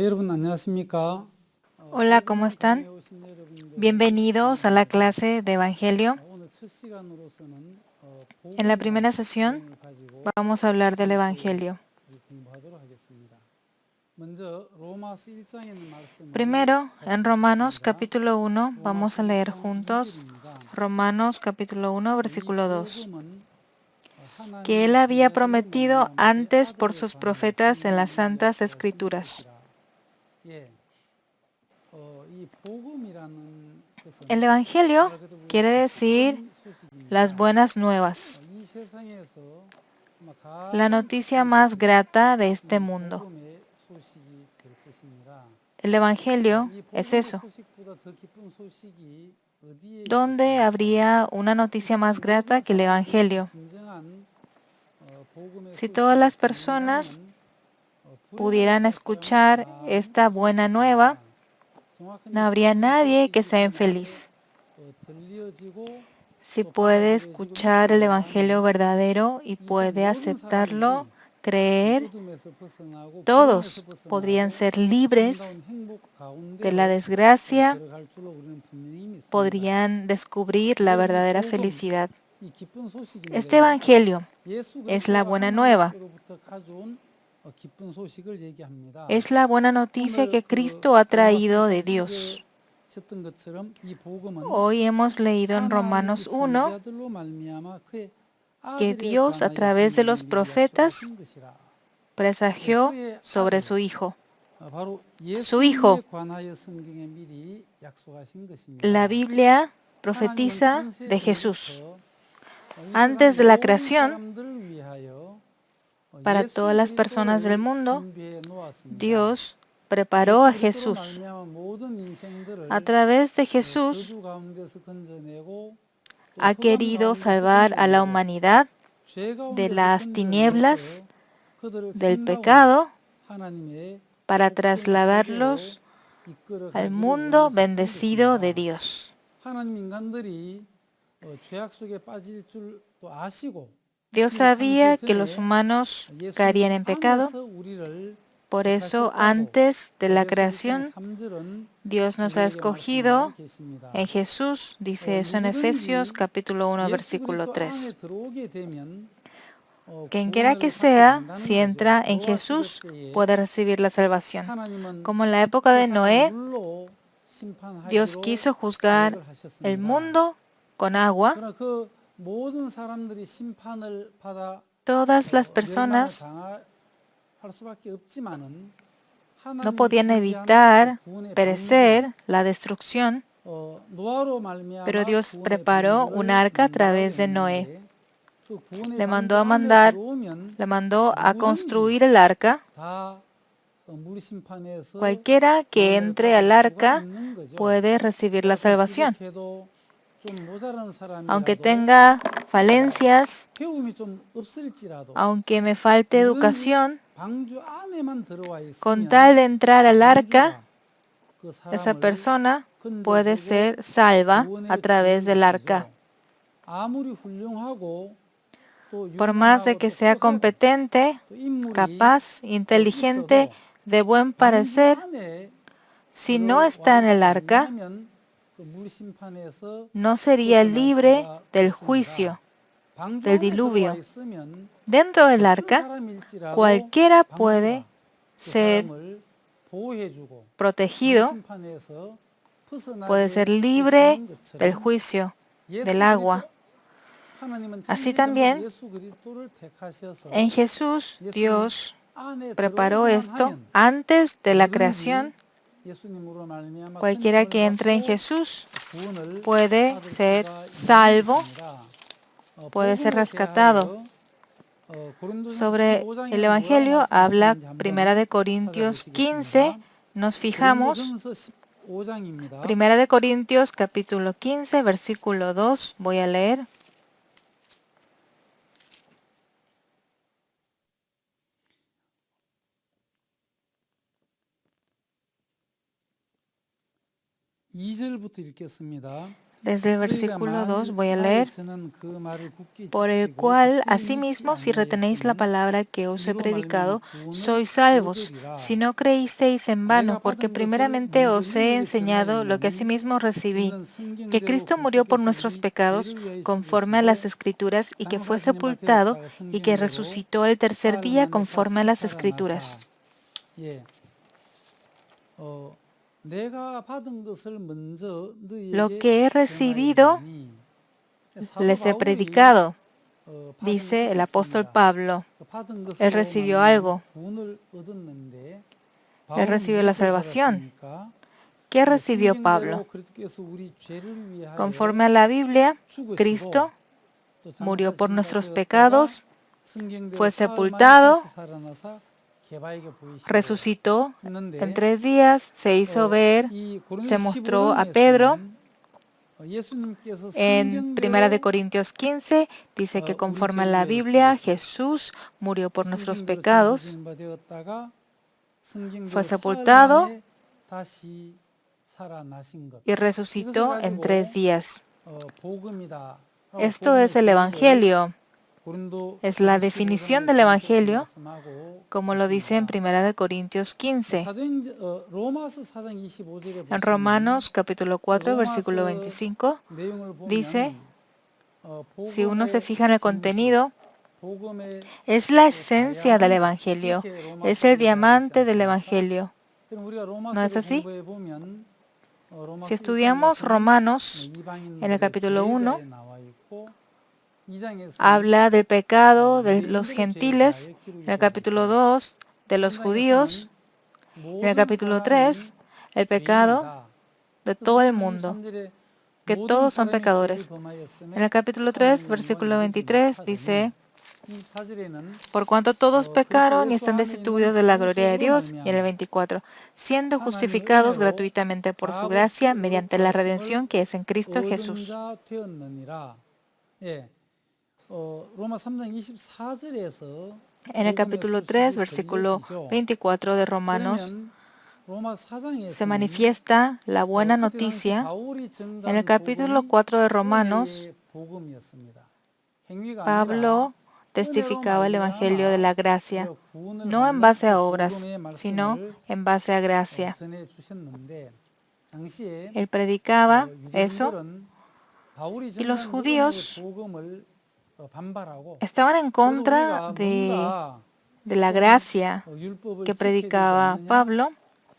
여러분 안녕하십니까? Hola, ¿cómo están? Bienvenidos a la clase de Evangelio. 오늘 첫 시간으로서는 En la 복음이라는 primera sesión 주제를 가지고 vamos a hablar del 함께 Evangelio. 공부하도록 하겠습니다. 먼저 로마서 1장에 있는 말씀을 Primero, en 같이 Romanos 읽겠습니다. capítulo 1, vamos a 로마서 leer 1장 juntos 2절입니다. Romanos capítulo 1, 이 versículo 2, 복음은 que él 하나님의 había 지혜로 prometido 말미암아 그의 antes por 아들에 sus 관하여 profetas en las 성경에 Santas 약속하신 Escrituras. 것이라. 예, 이 복음이라는 것은 El Evangelio 말 그대로 우리가 quiere decir 기쁜 소식입니다. las buenas nuevas, 이 세상에서 la 가장 noticia 기쁜 más 소식, grata de este 이 mundo. 복음의 소식이 될 것입니다. El Evangelio 이 es 복음의 eso. 소식보다 더 기쁜 소식이 어디에 ¿Dónde 있겠습니까? habría una noticia 세상 más grata 모든 que el 사람들이 Evangelio? 진정한 복음의 Si todas 소식을 las personas 듣는다면 pudieran 불행한 사람이 escuchar 다 esta 멈출 수 buena nueva, 있겠습니다. 정확한 no 이 habría 복음의 nadie que 소식이 sea 사람에게 infeliz. 들려지고 Si 또 puede 받아들여지고 escuchar el Evangelio 믿어진다면 verdadero y 이 세상 puede 모든 aceptarlo, 사람들이 creer, 어둠에서 벗어나고 불행에서 todos podrían 벗어나고 ser libres 참다운 행복 de la 가운데로 desgracia, 들어갈 줄로 우리는 분명히 믿습니다. podrían descubrir la 여러분 이 verdadera 복음, felicidad. 이 기쁜 Este 소식인데요. Evangelio 예수 es la 그리스도가 buena nueva. 하나님께로부터 가져온 기쁜 소식을 얘기합니다. Es la buena noticia 오늘 que 그 Cristo ha 로마서 traído de 1장 Dios. 읽으셨던 것처럼 이 복음은 Hoy hemos leído en 하나님이 Romanos 1 선지자들로 말미암아 그의 que 아들에 Dios a 관하여 través de 성경에 los 미리 profetas 약속하신 것이라. presagió 그의 sobre 아들 su Hijo. 바로 Su 예수님에 Hijo. 관하여 성경에 미리 약속하신 La 것입니다. Biblia 하나님은 profetiza 창세 de Jesús. 전부터 이 Antes 세상 de la 모든 creación, 사람들을 위하여 para todas 예수 las personas del 그리스도를 mundo, 준비해 놓았습니다. Dios preparó 예수 a 그리스도로 Jesús. 말미암아 모든 A 인생들을 través de Jesús 저주 가운데서 건져내고 또 ha 흑암 querido 가운데서 salvar a la 건져내고 humanidad 죄 de 가운데서 las 건져내어서 tinieblas, 그들을 del 참나운 pecado, 하나님의 para 복된 세계로 trasladarlos 이끌어 al 가기를 mundo 원하셨던 bendecido de 것입니다. Dios. 하나님 인간들이 죄악 속에 빠질 줄 또 아시고 Dios 심지어 창세 sabía que los 전에 humanos caerían 예수님 en pecado, 안에서 우리를 por eso 택하셨다고 antes de la 에베소 1장 creación 3절은 Dios nos ha 우리에게 말씀하고 escogido 계십니다. en Jesús, dice eso en Efesios 누구든지 capítulo 1 예수 versículo 그리스도 안에 3. 들어오게 되면 Quien quiera que 구원을 받게 sea, 된다는 si 거죠. entra en 노아 시대 Jesús, 때에 puede recibir la salvación. 하나님은 Como en la época de 세상을 Noé, 물로 Dios 심판하기로 quiso juzgar 계획을 el 하셨습니다. mundo con agua. 그러나 그 모든 사람들이 심판을 받아 Todas las 멸망을 personas 당할 수밖에 없지만은 no 하나님이 podían 준비한 evitar 구원의 방주 perecer la destrucción, 노아로 pero 말미암아 Dios 구원의 preparó un 방주를 arca a 만들라고 través de Noé. 했는데 그 구원의 Le mandó 방주 a 안에 mandar, 들어오면 le mandó a 누구든지 construir el arca. 다 물 심판에서 Cualquiera que 구원을 entre al 받을 수가 arca 있는 거죠. puede recibir la 여하튼 salvación. 부족해도 좀 모자란 Aunque 사람이라도 tenga falencias, 배움이 좀 없을지라도 aunque me falte 누구든지 educación, 방주 안에만 들어와 con tal 있으면 de entrar al arca, 방주가 그 esa 사람을 persona puede 건져주고 ser salva a 구원에 través 드리는 del arca. 것이죠. 아무리 훌륭하고 또 Por más de 유능하고 que sea 똑똑하고 competente, 또 인물이 capaz, inteligente, 있어도 de buen 방주 parecer, 안에 si no está en el 들어와야지 arca, 아니하면 그 물 심판에서 no sería 벗어날 libre 수가 del 없습니다. juicio, 방주 del 안에 들어와 diluvio. 있으면 Dentro del 어떤 arca, 사람일지라도 cualquiera 방주가 puede 그 ser 사람을 보호해주고 물 protegido, 심판에서 puede ser 벗어나게 libre 해주는 del 것처럼 juicio, del 예수 agua. 그리스도 하나님은 Así 창세전부터 también, 예수 그리스도를 택하셔서 en Jesús, 예수님 Dios 안에 preparó 들어오기만 esto 하면 antes de la 누구든지 creación. 예수님으로 말미암아 Cualquiera 건짐을 que entre en 받고 Jesús 구원을 puede 받을 ser 수가 있는 salvo, 것입니다. puede ser 복음에 rescatado. 대하여 고린도전서 Sobre 15장에는 el 뭐라고 Evangelio habla 말씀하시는지 Primera 한번 de Corintios 15. 찾아보시겠습니다. Nos fijamos. 고린도전서 15장입니다. Primera de Corintios capítulo 15, versículo 2. Voy a leer. (2절부터) 읽겠습니다. Desde el 너희가 versículo 2 만일 voy a 나의 leer. 전한 그 말을 굳게 Por el 지키고 cual, 굳게 믿지 asimismo, si retenéis la 아니하였으면 palabra que os he 이로 말미암아 predicado, 구원을 sois salvos, 얻으리라. si no creísteis en vano, 내가 porque 받은 것을 primeramente 먼저 os he 너희에게 enseñado lo que 전하였나니 asimismo recibí, 이는 que 성경대로 Cristo murió por 그리스도께서 nuestros 우리 pecados 죄를 위하여 conforme a las 죽으시고 Escrituras y que fue 장사되는 바 sepultado 되었다가 y que 성경대로 resucitó el tercer 사흘 día 만에 conforme a 다시 las 살아나사 Escrituras. 예. 내가 받은 것을 먼저 Lo 너희에게 que he recibido 전하였나니 사도 les he 바울이 predicado, 받은 dice 것이 el apóstol 있습니다. Pablo. 받은 Él 것으로 recibió 말미암아 algo. 구원을 얻었는데 Él 바울은 recibió la 무엇을 salvación. 받았습니까? ¿Qué recibió 성경대로 Pablo? 그리스도께서 우리 죄를 위하여 Conforme a la Biblia, 죽으시고 Cristo 또 murió por 장사되신 바 nuestros 되었다가 pecados, 성경대로 fue 사흘 만에 다시 sepultado, 살아나사 개바에게 보이시고 resucitó en 했는데 3 días, se hizo ver, 이 se 고린도 mostró a Pedro. 15장에서는 예수님께서 En Primera de 성경대로 Corintios 15 dice que 우리 conforme a 죄를 la 위하여 Biblia, 죽으시고 Jesús murió por nuestros 성경대로 pecados, 장사되는 바 되었다가 fue 성경대로 사흘 sepultado 만에 다시 살아나신 것. y 이것을 resucitó en 3 가지고 días. 복음이다. Esto es el Evangelio, 고린도 es la 15 definición del 15장에서는 그렇게 Evangelio, 말씀하고 como lo dice en 있습니다. Primera de Corintios 15. 로마서 4장 25절에 En 보시면 Romanos capítulo 4, versículo 로마서 25, 내용을 dice, 보면 si uno se 복음의 fija en el 진수, contenido, 복음의 es la esencia del 다양한 것, Evangelio, 이렇게 es el 로마서를 이야기하지 diamante del 않습니까? Evangelio. 그럼 우리가 ¿No es 로마서를 así? 공부해 보면 Si 로마서 estudiamos 1장에서는 Romanos, en el 이방인들의 capítulo 1, 죄에 나와 있고 2장에서는 habla del pecado de los 유대인들의 죄에 gentiles, 대하여 기록이 en el 되어 capítulo 있어요. 2, de los 3장에서는 judíos, en el 모든 capítulo 사람이 3, el pecado 죄인이다. de 그래서 todo el 3장 mundo, 23절에 que 모든 todos son 사람이 죄를 pecadores. En 범하였음에 el capítulo 3, 하나님의 versículo 영광에 이르지 23, dice, 못하더니 24절에는 por cuanto todos 그리스도 pecaron y 예수 están 안에 있는 destituidos de la gloria de 공소로 Dios. Y en el 말미암아 24, siendo 하나님의 justificados 은혜로 gratuitamente por su 다 gracia 없이 mediante la 거룩하심을 redención que es en Cristo 얻은 Jesús. 자 되었느니라. 예, 로마 3장 24절에서 En el 복음의 capítulo 3, 소식이 versículo 들려지죠. 24 de Romanos, 그러면 로마 se 4장에서는 manifiesta la buena 그때 당시 noticia. 바울이 En el 전가한 capítulo 복음이 4 de Romanos, 은혜의 복음이었습니다. 행위가 아니라 Pablo 은혜로 testificaba el Evangelio de 말미암아 la gracia, 우리가 구원을 no en 받는 base 그 a obras, 복음의 sino 말씀을 en base a gracia. 전해 주셨는데 당시에 Él predicaba eso 유대인들은 바울이 y los 전한 그 은혜의 judíos 복음을 반발하고 estaban en 그래도 contra 우리가 뭔가 de la 좀 gracia 율법을 que 지켜야 되지 predicaba 않느냐 Pablo.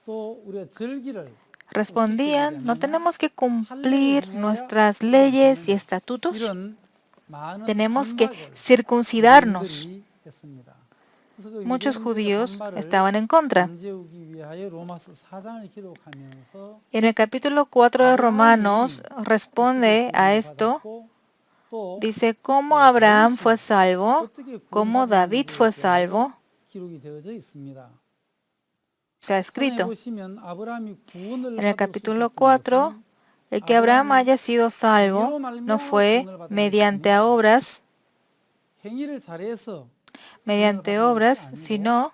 또 우리가 절기를 꼭 지켜야 되지 Respondían, no 않느냐 tenemos que 할례를 cumplir 행해야 nuestras 의가 leyes y 되느냐 estatutos, 이런 많은 tenemos que 반박을 circuncidarnos. 유대인들이 했습니다. 그래서 그 Muchos 유대인들의 judíos 반발을 estaban en contra. 잠재우기 위하여 로마서 4장을 기록하면서 En el capítulo 4 de Romanos 아브라함이 responde 어떻게 a 구원을 esto, 받았고 또 dice cómo Abraham fue 다윗이 salvo, 어떻게 cómo David 구원받았는지에 fue 대하여 salvo, 기록이 되어져 있습니다. se ha 4장에 escrito. 보시면 아브라함이 구원을 En el 받을 수 capítulo 있었던 4, 것은 el que Abraham 아브라함이 haya sido salvo 행위로 no 말미암아 fue 구원을 받은 것이 mediante a 아닙니다. obras, 행위를 잘해서 구원을 mediante 받은 것이 obras, 아니고 sino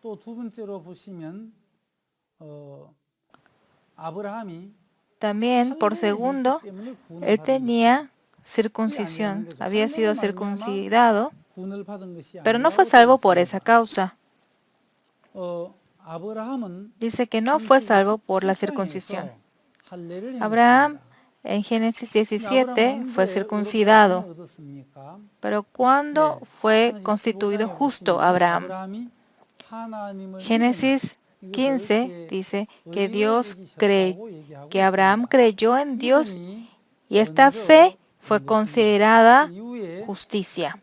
또 두 번째로 보시면 아브라함이 también por 할례를 행했기 segundo, 때문에 구원을 él 받은 것이다. tenía 그게 아니라는 circuncisión, 거죠. había 할례로 sido 말미암아 circuncidado, 구원을 받은 것이 pero no fue 아니라고 되어 salvo por esa 있습니다. causa. 아브라함은 Dice que no fue 창세기 salvo por la circuncisión. 17장에서 할례를 Abraham 행했습니다. en Génesis 근데 아브라함은 17 fue 언제 의롭다 circuncidado, 함을 얻었습니까? pero ¿cuándo fue 창세기 constituido 15장에 justo 보시면 Abraham? 아브라함이 하나님을 믿음에 Génesis 이것을 15 그의 dice que 의에 Dios 여기셨다고 얘기하고 que Abraham 있습니다. creyó en Dios 믿음이 y esta 먼저 fe fue 온 것입니다. 그 considerada 이후에 justicia.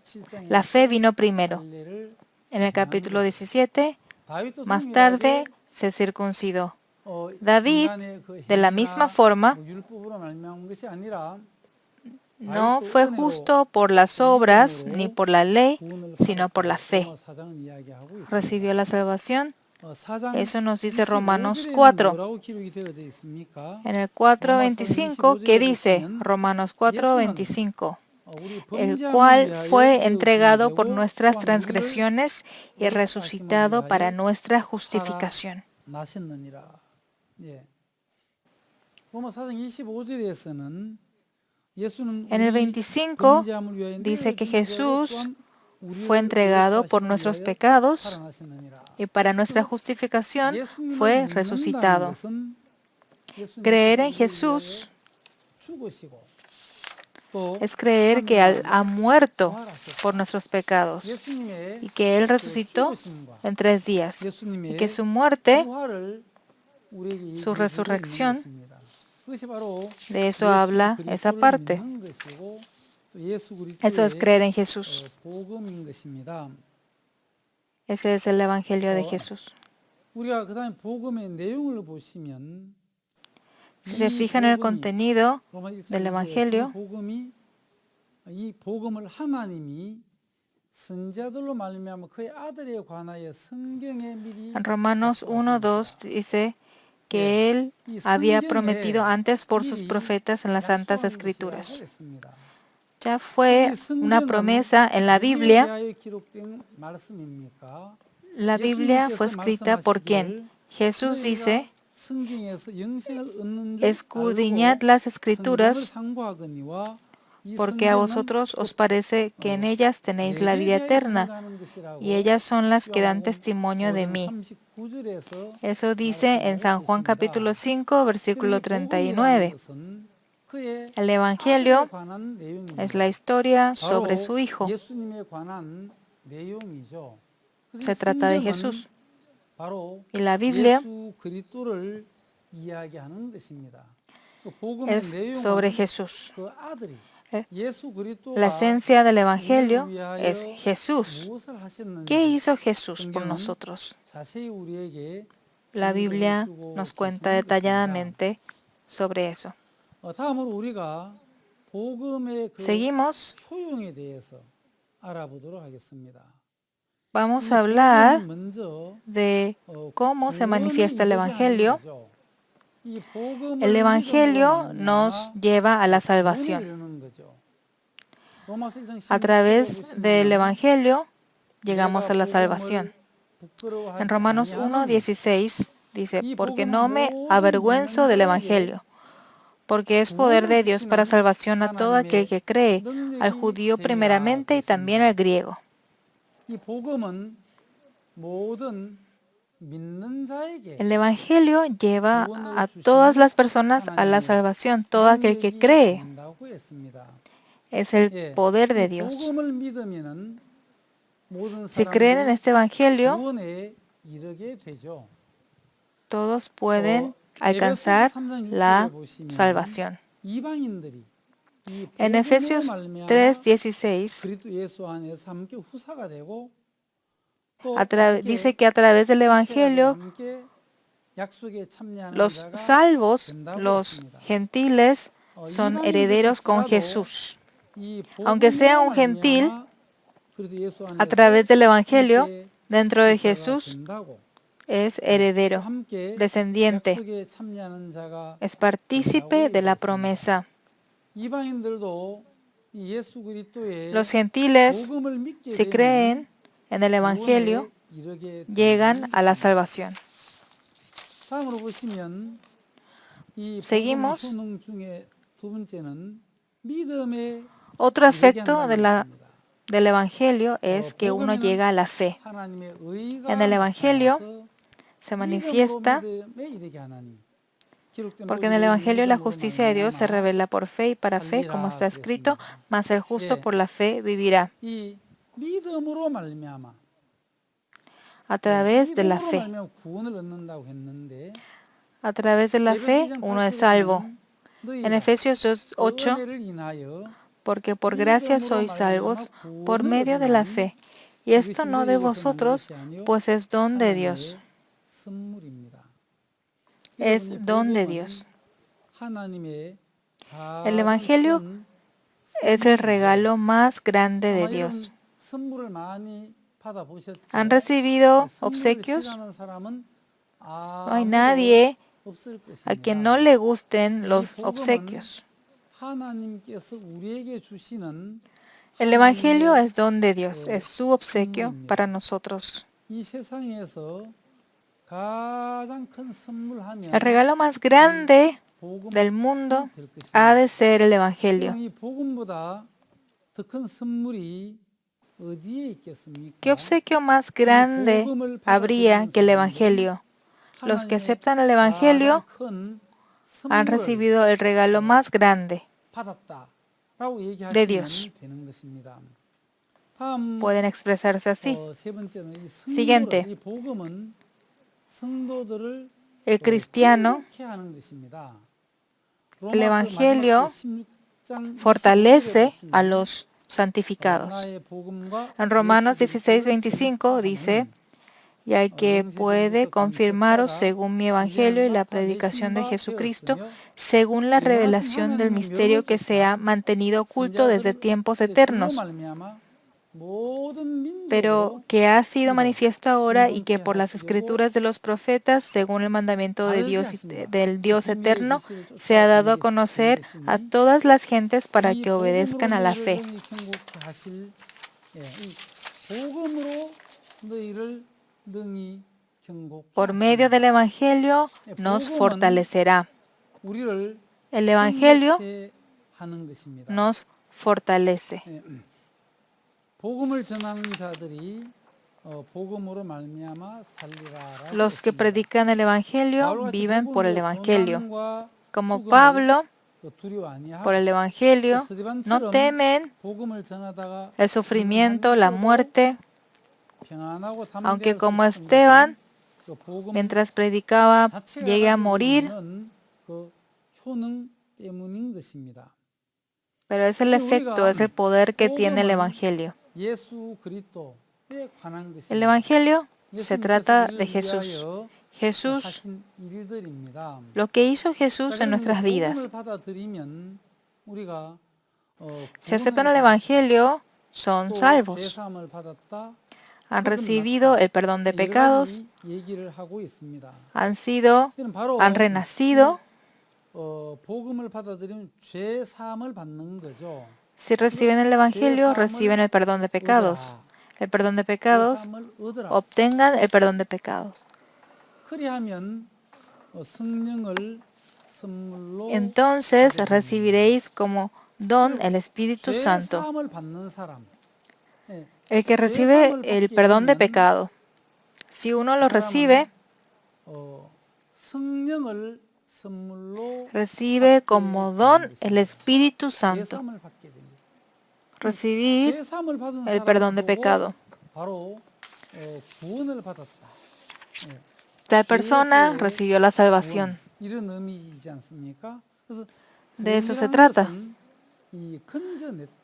La fe 17장에서 vino primero. 할례를 En el 행한 capítulo 거죠. 17, 다윗도 más 동일하게 tarde, se circuncidó. David, 인간의 그 de la misma 행위나 forma, 뭐 율법으로 말미암은 것이 아니라 no 다윗도 fue 은혜로 justo por las obras ni 믿음으로 por la ley, 구원을 sino por la 받았다고 fe. 로마 4장은 이야기하고 있습니다. Recibió la salvación. 4장 Eso nos dice Romanos 25절에는 4. 뭐라고 기록이 되어져 있습니까? En el 로마 4:25, 4장 ¿qué 25절에 dice? 보시면 Romanos 예수는 4:25. 우리 El 범죄함을 cual 위하여 fue 되어 entregado por 죽임되고 nuestras 또한 우리를 transgresiones y 의롭다 하심을 resucitado para 위하여 nuestra justificación. 살아나셨느니라. 예. 로마 4장 25절에서는 예수는 En el 우리 25 범죄함을 위하여 dice que 내어 죽으시고 Jesús 또한 fue 우리를 entregado por 의롭게 nuestros 하시기 위하여 pecados 살아나셨느니라. y para nuestra 그래서 justificación 예수님을 fue 믿는다는 resucitado. 것은 Creer 예수님께서 en 우리를 위하여 Jesús 죽으시고 또 es creer que 사흘 ha 만에 muerto 부활하셨다. por nuestros pecados 예수님의 y que Él 그 resucitó 죽으심과 en 3 días y que 예수님의 su muerte, 부활을 우리에게 su 얘기해 주고 있는 resurrección, 것입니다. 그것이 바로 de eso 예수 habla esa 그리스도를 parte. 믿는 것이고 또 예수 Eso es 그리스도의 creer en Jesús. 복음인 것입니다. Ese es el Evangelio de 어, Jesús. 우리가 그다음에 복음의 내용을 보시면 Si se 이 fijan en el 복음이 contenido 로마 1장 del 2절에서 이 Evangelio, 복음을 하나님이 선자들로 말미암아 그의 아들에 관하여 성경에 미리 en Romanos 1, 2 약속하신 dice 예, que Él 이 había 성경에 prometido antes por sus 미리 profetas en las Santas 약속한 것이라고 Escrituras. 했습니다. Ya 이 fue una 성경은 promesa en la 누구에 Biblia. 대하여 기록된 말씀입니까? La Biblia fue 예수님께서 escrita por quién? 말씀하시기를 Jesús 너희가 dice, 성경에서 영생을 얻는 줄 escudriñad 알고 las 성경을 Escrituras 상고하거니와 이 porque a 성경은 vosotros os 곧 parece que en ellas tenéis la 내게 vida 대하여 eterna 증거하는 y 것이라고 ellas son las que dan 요한복음 testimonio de 5장 mí. 39절에서 Eso dice en San Juan capítulo 5, versículo 이 복음이라는 39. 것은 그의 El 아들에 Evangelio 관한 es la 내용입니다. historia sobre 바로 su Hijo. 예수님에 관한 내용이죠. 그래서 Se 이 trata de 성경은 Jesús. 바로 Y la Biblia 예수 그리스도를 이야기하는 것입니다. 그 복음의 es sobre 내용은 Jesús. 그 아들이 Eh, 예수 La 그리스도가 esencia del 우리를 Evangelio 위하여 es Jesús. 무엇을 ¿Qué 하셨는지 hizo Jesús por 성경은 nosotros? 자세히 우리에게 La 증거해 Biblia 주고 nos cuenta 계시는 것입니다. detalladamente sobre eso. 다음으로 우리가 복음의 그 Seguimos, 효용에 대해서 알아보도록 하겠습니다. vamos 이 a 복음은 hablar 먼저 de cómo se 구원에 manifiesta el 이르게 하는 Evangelio. 거죠. 이 El 복음을 믿음으로 Evangelio nos 말미암아 lleva a la 구원에 salvación. 이르는 거죠. 로마서 1장 A 16절에 través del 보시면 Evangelio 내가 llegamos a la salvación. 복음을 부끄러워하지 En Romanos 1, 아니하노니 16 dice, 이 porque 복음은 no me 모든 avergüenzo 믿는 del 자에게 Evangelio, porque es poder 구원을 de Dios para 주시는 salvación a todo aquel 하나님의 que cree, al 능력이 judío 됨이라 primeramente y también 그랬습니다. al griego. 이 복음은 모든 믿는 자에게 El Evangelio lleva 구원을 a todas 주시는 las personas a la 하나님의 salvación. Todo aquel que 능력이 cree 된다고 했습니다. es el 예, poder de 이 Dios. 복음을 믿으면은 모든 Si creen en 사람들이 este Evangelio, 구원에 이르게 되죠. todos pueden 에베소서 alcanzar 3장 6절에 la 보시면 salvación. 이방인들이 이 En 복음으로 Efesios 말미암아 3:16 그리스도 예수 안에서 함께 후사가 되고 또 dice 함께 que a través del 지체가 되고 Evangelio 함께 약속에 참여하는 los 자가 salvos, 된다고 los 했습니다. gentiles, son herederos con 이방인들일지라도 Jesús. 이 Aunque sea 복음으로 un gentil, 말미암아 그리스도 예수 a 안에서 través del Evangelio, 함께 dentro de 후사가 Jesús, 된다고 es 또 heredero, 함께 descendiente, 약속에 참여하는 자가 es 된다고 partícipe de la 얘기했습니다. promesa. 이방인들도 이 예수 그리스도의 Los gentiles, 복음을 믿게 si 되면 creen en el Evangelio, 구원에 이르게 llegan 된다는 a la 것입니다. salvación. 다음으로 보시면 이 복음의 Seguimos. 효능 중에 두 번째는 믿음에 Otro 이르게 efecto 한다는 del 것입니다. Evangelio es que uno 복음에는 llega a la fe. 하나님의 의가 En el Evangelio 나타나서 se 믿음으로 manifiesta, 믿음에 이르게 하나니 기록된 porque en el 모든 Evangelio la 믿음으로 justicia de Dios se 말미암아 revela por fe y para fe, como 살리라 está escrito, 그랬습니다. mas el justo 예, por la fe vivirá. 이 믿음으로 말미암아 A través de la 믿음으로 fe. 말미암아 구원을 얻는다고 했는데 A través de la 에베소 fe 2장 uno es 8절에 salvo. 보면 En 너희가 Efesios 그 2:8, 은혜를 인하여 porque por gracia 믿음으로 sois salvos 말미암아 por 구원을 medio de la 얻으나니 fe. Y esto 이것이 no de 너희에게서 난 vosotros, 것이 아니요 pues es don de Dios. 하나님의 선물입니다. Es 여러분, 이 don de 복음은 Dios. 하나님의 El 가장 Evangelio 큰 es el 선물이죠. regalo más grande de 아마 이런 Dios. 선물을 많이 받아보셨죠? ¿Han recibido 선물을 obsequios? 싫어하는 사람은 No hay 아무도 nadie 없을 a quien 것입니다. no le gusten 이 los 복음은 obsequios. 하나님께서 우리에게 주시는 El Evangelio 하나님의 es don de Dios, es su obsequio 선물입니다. para nosotros. 이 세상에서 가장 큰 선물하면 El regalo más grande del mundo ha de ser el Evangelio. 이 복음보다 더 큰 선물이 어디에 있겠습니까? ¿Qué obsequio más grande habría que el Evangelio? Los que aceptan el Evangelio han recibido el regalo más grande 받았다라고 de 얘기하시면 Dios. 되는 것입니다. 다음 Pueden expresarse así. 세 번째는 이 Siguiente. 이 복음은 성도들을 El cristiano, 행복해 하는 것입니다. el Evangelio fortalece a los santificados. En Romanos 16:25 dice, ya que puede confirmaros según mi Evangelio y la predicación de Jesucristo, según la revelación del misterio que se ha mantenido oculto desde tiempos eternos, pero que ha sido manifiesto ahora y que por las escrituras de los profetas, según el mandamiento de Dios, del Dios eterno, se ha dado a conocer a todas las gentes para que obedezcan a la fe. Por medio del Evangelio nos fortalecerá. El Evangelio nos fortalece. Los que predican el Evangelio viven por el Evangelio. Como Pablo, por el Evangelio, no temen el sufrimiento, la muerte, aunque como Esteban, mientras predicaba, llegue a morir, pero es el efecto, es el poder que tiene el Evangelio. El Evangelio se trata de Jesús. Jesús, lo que hizo Jesús en nuestras vidas. Si aceptan el Evangelio, son salvos. Han recibido el perdón de pecados, han renacido. Si reciben el Evangelio, reciben el perdón de pecados. El perdón de pecados, obtengan el perdón de pecados. Entonces recibiréis como don el Espíritu Santo. El que recibe el perdón de pecado, si uno lo recibe, recibe como don el Espíritu Santo. Recibir el perdón de pecado. Tal persona recibió la salvación. De eso se trata.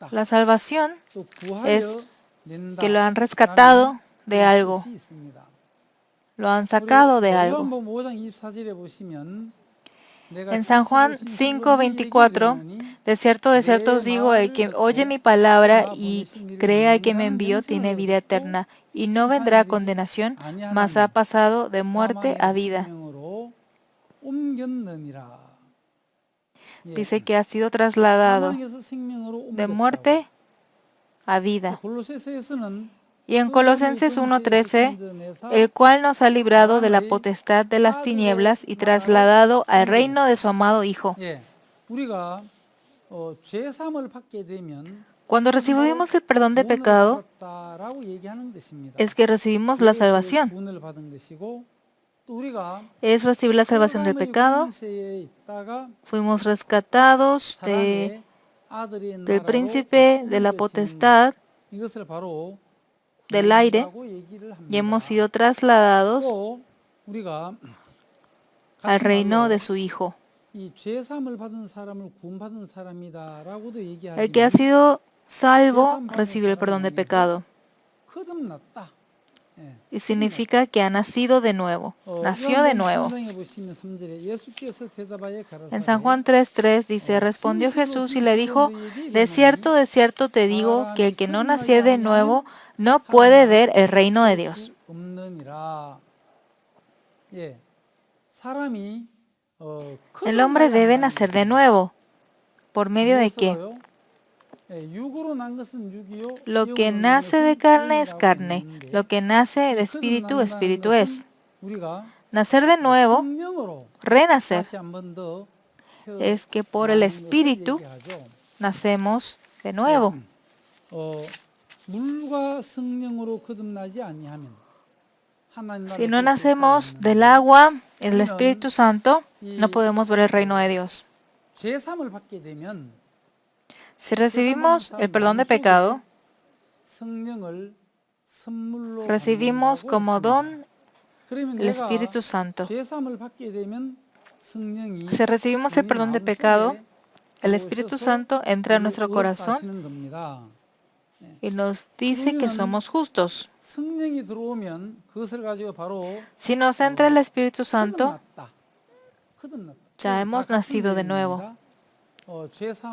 La salvación es que lo han rescatado de algo. Lo han sacado de algo. En San Juan 5:24, de cierto os digo, el que oye mi palabra y cree al que me envió tiene vida eterna, y no vendrá a condenación, mas ha pasado de muerte a vida. Dice que ha sido trasladado de muerte a vida. Y en Colosenses 1:13, el cual nos ha librado de la potestad de las tinieblas y trasladado al reino de su amado Hijo. Cuando recibimos el perdón de pecado, es que recibimos la salvación. Es recibir la salvación del pecado. Fuimos rescatados del príncipe de la potestad del aire y hemos sido trasladados al reino de su Hijo. El que ha sido salvo recibió el perdón de pecado. Y significa que ha nacido de nuevo, nació de nuevo. En San Juan 3:3 dice, respondió Jesús y le dijo, de cierto te digo que el que no naciere de nuevo no puede ver el reino de Dios. El hombre debe nacer de nuevo. ¿Por medio de qué? Lo que nace de carne es carne, lo que nace de espíritu, espíritu es. Nacer de nuevo, renacer, es que por el Espíritu nacemos de nuevo. 물과 성령으로 거듭나지 아니하면 하나님 Si 나라를 no 볼 수 없다고 nacemos del 했는데 agua y del Espíritu Santo, no 이 podemos ver el reino de Dios. 죄사함을 받게 되면 Si recibimos el perdón de pecado, 성령을 선물로 recibimos 받는다고 como 했습니다. don 그러면 el 내가 Espíritu Santo. 죄사함을 받게 되면 성령이 Si recibimos el 우리 perdón de 마음속에 pecado, el Espíritu 들어오셔서 Santo entra en 우리를 nuestro corazón 의롭다시는 겁니다. y nos dice que somos justos. 성령이 들어오면 그것을 가지고 바로 Si nos entra el Espíritu Santo, 거듭났다. ya hemos nacido de nuevo.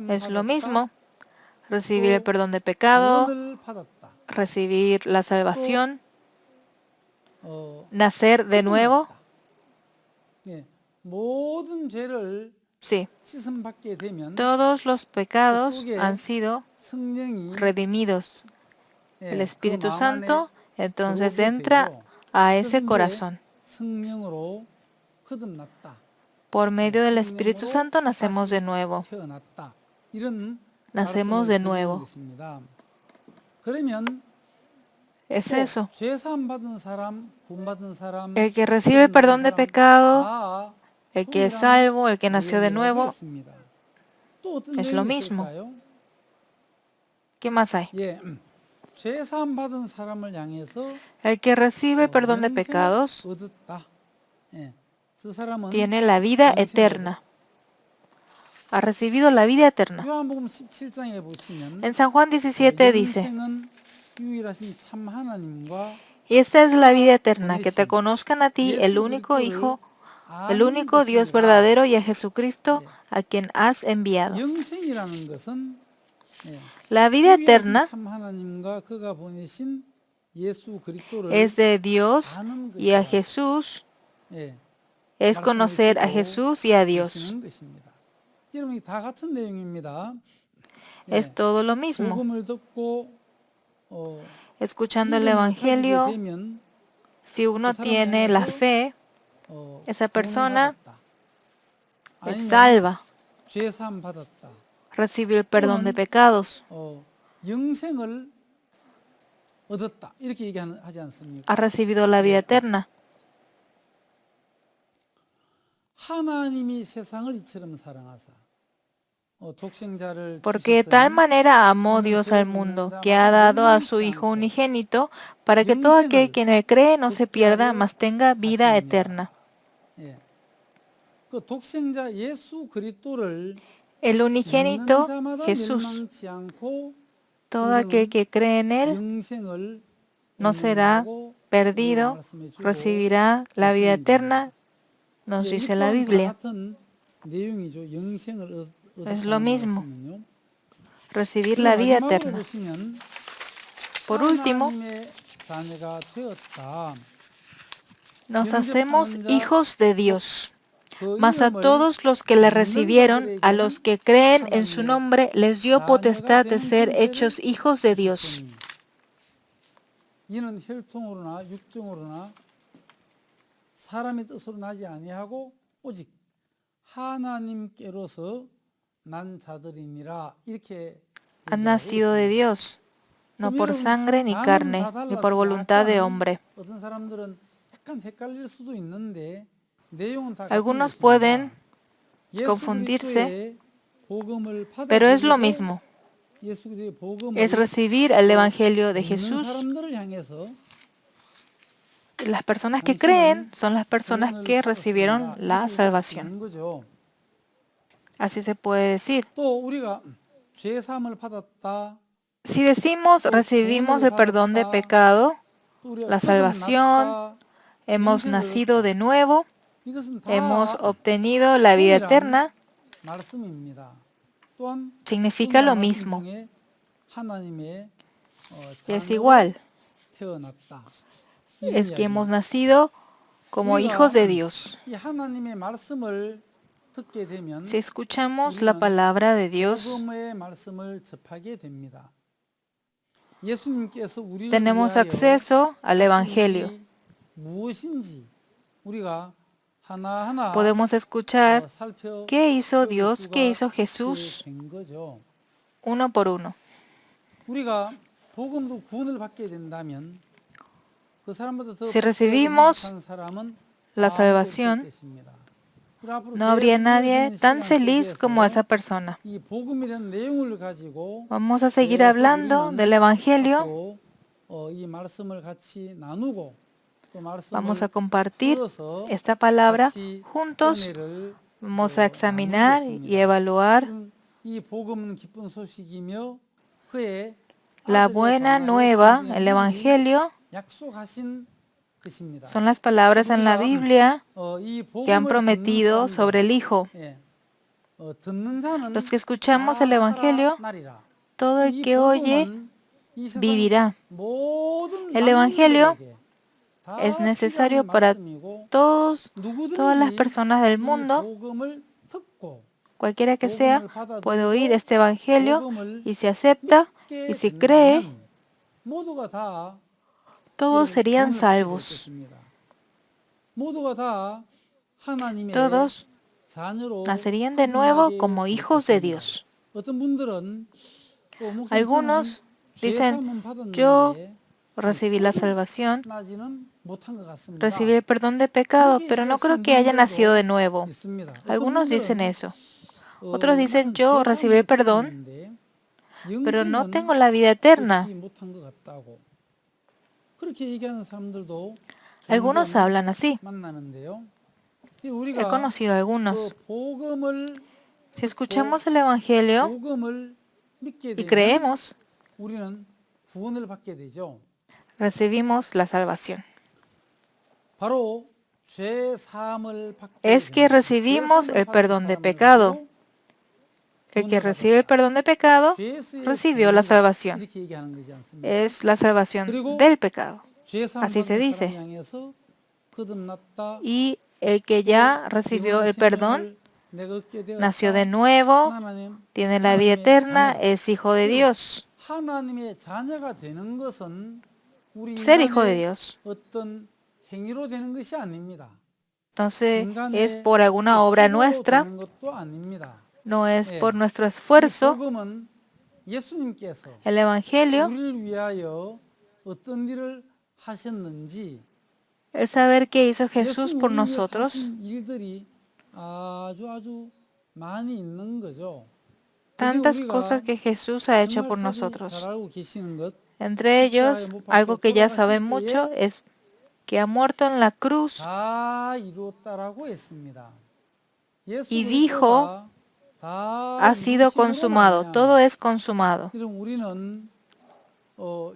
Es lo mismo recibir el perdón de pecado, 구원을 받았다. recibir la salvación, nacer de nuevo. 예, 모든 죄를 Sí, 씻음 받게 되면 todos los pecados 속에 han sido 성령이 redimidos. 예, El Espíritu 그 마음 Santo 안에 entonces 들어오게 entra 되죠. a 그래서 ese 이제 corazón. 성령으로 거듭났다. Por medio del Espíritu Santo nacemos de nuevo. 태어났다. 이런 Nacemos 말씀을 de 드리는 nuevo. 것입니다. 그러면 Es 또 eso. 죄사함 받은 사람, 구원받은 사람, El que recibe el perdón de pecado, 다 el que es 동일한 salvo, el que nació de 내용이라고 nuevo, 했습니다. 또 어떤 es lo 내용이 mismo. 있을까요? ¿Qué más hay? 예, 죄사함 받은 사람을 향해서 El que recibe el perdón de 영생을 pecados 얻었다. 예, 그 사람은 tiene la vida 영생을 eterna. Ha recibido la vida eterna. 요한복음 17장에 보시면 En San Juan 17 dice, 영생은 유일하신 참 하나님과 y esta es la vida eterna, que te conozcan a ti, el único Hijo, el único Dios verdadero, y a Jesucristo, a quien has enviado. 영생이라는 것은 La vida 유일하신 eterna 참 하나님과 그가 보내신 예수 그리스도를 es de Dios 아는 y a 것이다. Jesús, 예, es conocer a Jesús y a Dios. 계시는 것입니다. 여러분 다 같은 내용입니다. Es todo lo mismo. 복음을 듣고 Escuchando el 믿음을 가지게 Evangelio, 되면 si uno 그 사람 tiene la 향해서 fe, esa 구원을 persona 받았다. es 아니면 salva, 죄사함 받았다. recibe el perdón de pecados, 영생을 얻었다. 이렇게 얘기하지 않습니까? ha recibido la vida eterna. 하나님이 세상을 이처럼 사랑하사 독생자를 Porque de 주셨으니 tal manera amó Dios al mundo, que ha dado a su Hijo unigénito, para que todo aquel que en él cree no se pierda, mas tenga vida eterna. 예. 그 독생자 예수 그리스도를 El 믿는 unigénito 자마다 Jesús, 멸망치 않고 todo aquel que cree en él 영생을 no será 얻는다고 perdido, 말씀해 주고 recibirá la vida 계시는 eterna, nos 예, dice 이 la 또한 다 Biblia. 같은 내용이죠. 영생을 Es lo 얻었다는 mismo. 말씀은요. Recibir 그리고 la vida 마지막으로 eterna. 보시면 Por último, 하나님의 자녀가 되었다. nos hacemos hijos de Dios. 그 Mas a 이름을 todos los que le 믿는 recibieron, a los 자들에게는 que creen en su 하나님의 nombre, les dio 자녀가 potestad de 되는 ser 권세를 hechos hijos de Dios. 주셨으니 이는 혈통으로나 육정으로나 사람의 뜻으로 나지 아니하고 오직 하나님께로서 난 자들이니라 이렇게 Han nacido de Dios, no por sangre ni carne, ni por voluntad de hombre. 어떤 사람들은 약간 헷갈릴 수도 있는데 내용은 다 Algunos 같은 pueden 것입니다. confundirse, 예수 그리스도의 복음을 pero es lo 받아들이고 mismo. 예수 그리스도의 복음을 Es recibir el Evangelio de 믿는 Jesús. 사람들을 향해서 Las personas que creen son las personas que recibieron la salvación. 거죠. Así se puede decir. 또 우리가 죄 사함을 받았다. Si decimos recibimos el perdón de pecado, 또 우리가 la salvación, 거듭났다, hemos 영생을 nacido 얻었다. de nuevo, 이것은 다 hemos obtenido la vida eterna, 말씀입니다. 또한 significa lo 말씀 mismo. 중에 하나님의 Es 자녀로 igual, 태어났다. es que hemos nacido como hijos de Dios. 이 하나님의 말씀을 듣게 되면 Si escuchamos la palabra de Dios, 복음의 말씀을 접하게 됩니다. 예수님께서 우리를 tenemos 위하여 acceso al 하신 Evangelio. 일이 무엇인지 우리가 하나하나 podemos escuchar 살펴볼 qué hizo Dios, 수가 qué hizo 있게 Jesús, 된 거죠. uno por uno. 우리가 복음으로 구원을 받게 된다면 그 사람보다 더 Si 복되고 recibimos 행복한 사람은 la 아무도 없을 salvación, 것입니다. 우리 앞으로 no habría 계속 nadie 이어지는 tan 시간 feliz como esa 속에서 persona. 이 복음이라는 내용을 가지고 Vamos a seguir 계속 hablando del 우리는 Evangelio. 앞으로 이 말씀을 같이 나누고 또 Vamos a 말씀을 compartir 풀어서 esta palabra 같이 juntos. 은혜를 Vamos a examinar y 나누겠습니다. evaluar 그럼 이 복음은 기쁜 소식이며 그의 la 아들에 buena 관하여 nueva, 성경에 el 미리 Evangelio. 약속하신 것입니다. Son las palabras en la 우리가 Biblia 이 que han 복음을 듣는 prometido sobre 사람들, el Hijo. 듣는 자는 Los que escuchamos el 다 Evangelio, 살아나리라. todo el 이 que oye 복음은 이 세상 vivirá. 모든 El Evangelio 만민들에게 다 es 필요한 necesario para 말씀이고 todas las 누구든지 personas del 이 mundo. 복음을 듣고 Cualquiera que sea 복음을 puede oír 받아들이고 este Evangelio 복음을 y si acepta y 믿게 si cree, 된다면 모두가 다 todos serían 구원을 받게 될 salvos. 것입니다. 모두가 다 하나님의 Todos 자녀로 nacerían de nuevo 거듭나게 como 될 hijos de 것입니다. Dios. 어떤 분들은 목사님 저는 Algunos 죄 dicen, 사함은 yo 받았는데 recibí la salvación, 거듭나지는 못한 것 같습니다. recibí el perdón de pecados, 그렇게 pero no creo 얘기하시는 que haya nacido de 분들도 nuevo. 있습니다. 어떤 Algunos dicen 분들은 eso. Otros dicen, 나는 yo 죄 recibí el 사함은 perdón, 받았는데 pero no 영생은 tengo la vida eterna. 얻지 못한 것 같다고 그렇게 얘기하는 사람들도 Algunos 종종 hablan así. 만나는데요. He 우리가 conocido algunos. 그 복음을 Si escuchamos el Evangelio 복음을 믿게 y 되면 creemos, 우리는 구원을 받게 되죠. recibimos la salvación. 바로 죄 사함을 받게 Es que 됩니다. recibimos 죄 el 사함을 perdón 받은 de 사람을 pecado. 가지고 El que 구원을 recibe el 받았다. perdón de pecado 죄수의 recibió la 구원이다. salvación. 이렇게 얘기하는 거지 않습니까? Es la salvación 그리고 del pecado. 죄 사함 Así se 받은 dice. 사람 향해서 거듭났다. Y el que 또 ya recibió 영원한 el perdón, 생명을 내가 얻게 nació de 되었다. nuevo, 하나님, tiene la vida 하나님의 eterna, 자녀다. es hijo de Dios. 하나님의 자녀가 되는 것은 우리 Ser hijo de 인간의 Dios. 어떤 행위로 되는 것이 아닙니다. Entonces, es 인간의 por alguna obra 힘으로 nuestra, 되는 것도 아닙니다. no es 예. por nuestro 이 esfuerzo. 복음은 예수님께서 El Evangelio 우리를 위하여 어떤 일을 하셨는지 es saber qué hizo 예수님 Jesús por 우리를 위해서 nosotros. 하신 일들이 아주 많이 있는 거죠. Tantas cosas que Jesús ha hecho por 잘 nosotros. 알고 계시는 것, Entre ellos, algo que ya saben mucho es que ha muerto en la cruz 다 이루었다라고 했습니다. 예수 y dijo, 그리스도가 다 ha sido 이루심으로 consumado, 말미암아 todo es consumado. 그럼 우리는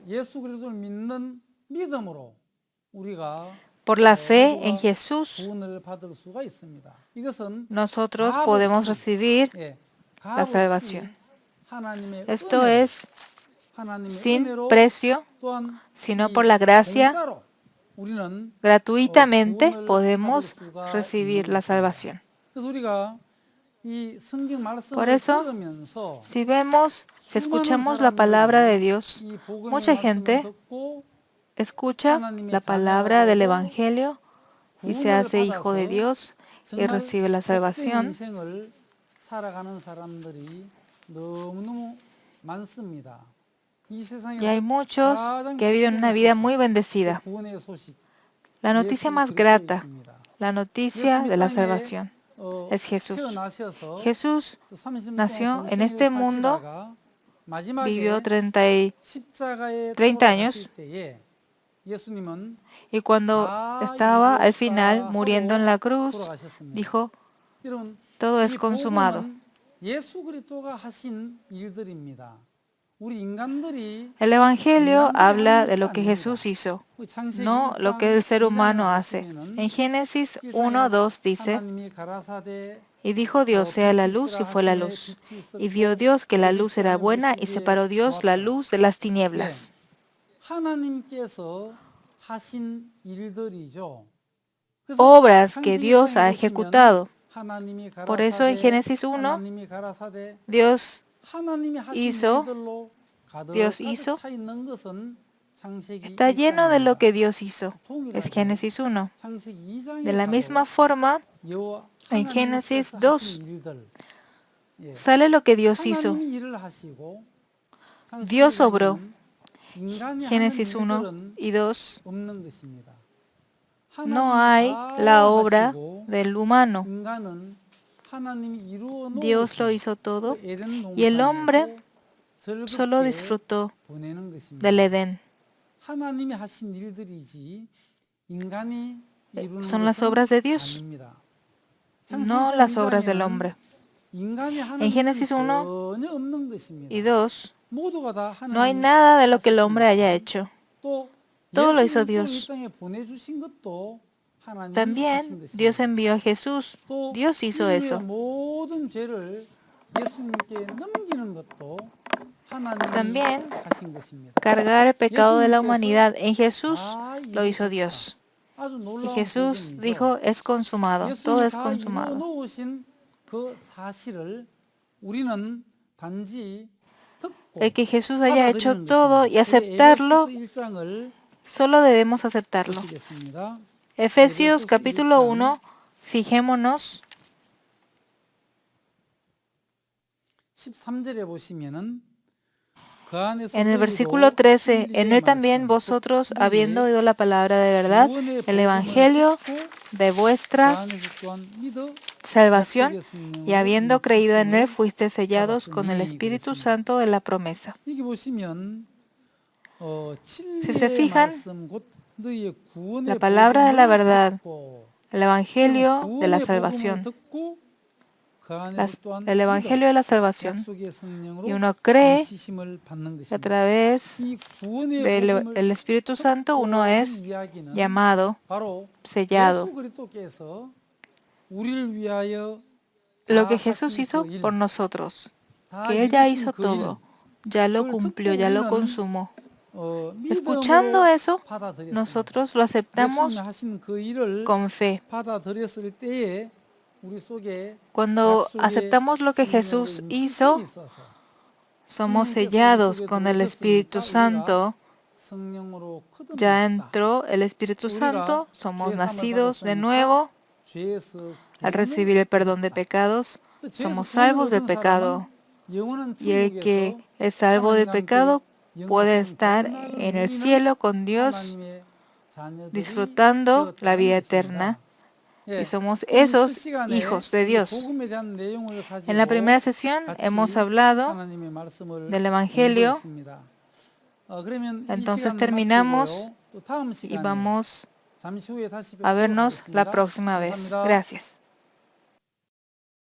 예수 그리스도를 믿는 믿음으로 우리가 Por la fe en 모두가 Jesús, 구원을 받을 수가 있습니다. 이것은 nosotros 값 podemos 없이, recibir 예, la 값 없이 salvación. 하나님의 Esto 은혜로, es 하나님의 sin 은혜로 precio, 또한 sino 이 por la gracia, 공짜로 우리는 gratuitamente 구원을 podemos 받을 수가 recibir 있는 la 것입니다. salvación. 그래서 우리가 이 성경 Por 말씀을 eso, 들으면서 si vemos, si 수많은 escuchamos la palabra de 사람들이 Dios, 이 복음의 mucha 말씀을 gente 듣고 escucha 하나님의 la palabra del 자녀가 되고 Evangelio y se 구원을 hace hijo de 받아서 Dios y 정말 recibe la 복된 salvación. 인생을 살아가는 사람들이 너무너무 많습니다. 이 Y 세상에서 hay muchos 가장 que viven una vida muy 그 bendecida. 구원의 소식 La noticia 예수 más 그리스도에 grata, 있습니다. la noticia 예수님이 de la 땅에 salvación, es Jesús. 태어나셔서 Jesús 또 30년 nació 동안 en 공생을 este mundo, 사시다가 마지막에 vivió 30 십자가에 30 años, 돌아가실 때에 예수님은 y cuando 다 estaba al 이루었다 final muriendo en la 하고 cruz, 돌아가셨습니다. dijo, 여러분, todo es 이 consumado. 복음은 예수 그리스도가 하신 일들입니다. 우리 인간들이 El Evangelio 인간들이 habla 하는 de 것이 lo que 아닙니다. Jesús hizo, 창세기 no lo que 1장 el ser 2장을 humano hace. 보시면은 En Génesis 1장에 1:2 dice, 하나님이 가라사대 y dijo Dios sea la luz y fue la luz. Y vio Dios que la luz era buena y separó Dios la luz de las tinieblas. 하나님께서 하신 일들이죠. Obras que Dios ha ejecutado. Por eso en Génesis 1, Dios hizo 창세기 está lleno de lo 1장입니다. que Dios hizo. Es 동일하게 Génesis 1. 창세기 2장에 De la 가도 misma forma, 여호와 en Génesis 하나님께서 2 하신 일들, 예, sale lo que Dios hizo. 하나님이 일을 하시고 창세기 Dios obró. 1장에는 인간이 하는 Génesis 1 일들은 y 2. 없는 것입니다. No 하나님이 hay 다 la obra 하시고 del humano. 인간은 하나님이 이루어 Dios lo 놓으신 hizo todo 그 에덴 y el hombre 동산에서 solo 즐겁게 disfrutó 보내는 것입니다. del Edén. 하나님이 하신 일들이지 인간이 이루는 Son las 것은 obras de Dios, 아닙니다. no 창세기 las obras del 2장에는 hombre. 인간이 하는 En 일은 Génesis 1 전혀 없는 것입니다. y 2 모두가 다 no hay 하나님이 nada de lo que el 하신 hombre haya 것이고 hecho. 또 Todo lo 예수 hizo 그리스도를 이 Dios. 땅에 보내주신 것도 하나님이 하신 También Dios 것입니다. envió a Jesús. 또 Dios hizo 인류의 eso. 모든 죄를 예수님께 넘기는 것도 하나님이 También 하신 것입니다. cargar el pecado de la 예수님께서 humanidad en Jesús 다 lo hizo 이루셨다. Dios. 아주 Y 놀라운 Jesús 복음이죠. dijo, es consumado, todo 예수님이 es 다 이루어 consumado. 놓으신 그 사실을 우리는 단지 듣고 El que Jesús haya hecho 받아들이는 todo y 것입니다. aceptarlo, 우리 에베소서 1장을 solo debemos aceptarlo. 보시겠습니다. Efesios 에베소서 capítulo 1장 1, fijémonos 13절에 보시면은 그 안에서 en el 너희도 versículo 13. En 진리의 él también 말씀, vosotros, 곧 habiendo 너희의 oído la palabra de verdad, 구원의 el 복음을 evangelio 듣고 de 그 vuestra 안에서 또한 믿어 salvación, 약속의 y 성령으로 habiendo creído en él, 인치심을 fuiste sellados con el 받았으니 Espíritu 그랬습니다. Santo de la promesa. 여기 보시면 Si se 진리의 fijan, 말씀 곧 너희의 la 구원의 palabra de la 복음을 verdad, 듣고 el evangelio 그러면 de la 구원의 복음을 salvación, 듣고 그 안에서 또한 el 믿어 evangelio de la salvación, 약속의 y 성령으로 uno cree 인치심을 받는 a 것입니다. través 이 구원의 del 복음을 Espíritu Santo, uno 듣고 한 es 이야기는 llamado, 바로 sellado. 예수 그리스도께서 우리를 위하여 Lo 다 que Jesús 하신 hizo 그 일, por nosotros, 다 que Él ya 이루신 hizo 그 일, todo, ya lo 그걸 cumplió, 듣고 ya lo 우리는 consumó. Escuchando 믿음으로 eso, 받아들였습니다. nosotros lo 예수님이 aceptamos 하신 그 일을 con fe. 받아들였을 때에 우리 속에 Cuando 약속의 aceptamos lo que 성령으로 Jesús 인치심이 hizo, 있어서 somos 성령께서 우리 sellados 속에 con el 들어오셨으니까 Espíritu 우리가 Santo, 성령으로 ya 거듭났다. entró el Espíritu 우리가 Santo, somos 죄 사함을 nacidos de 받았으니까 nuevo, 죄에서 al 구원을 recibir el perdón de 얻었다. pecados, 죄에서 somos 구원을 salvos del 얻은 pecado. 사람은 영원한 Y el que 천국에서 es salvo del 하나님과 함께 pecado puede 영생을 estar 거듭나는 en el 우리는 cielo con Dios, 하나님의 자녀들이 disfrutando la 되었다는 vida 것입니다. eterna. Y 예, somos 오늘 첫 esos 시간에 hijos de 이 Dios. 복음에 대한 내용을 En la primera 가지고 sesión 같이 hemos hablado 하나님의 말씀을 del Evangelio. 공부했습니다. 그러면 이 Entonces 시간 terminamos 마치고요. 또 다음 y 시간에 vamos 잠시 후에 다시 a 뵙도록 vernos la 하겠습니다. próxima vez. 감사합니다. Gracias.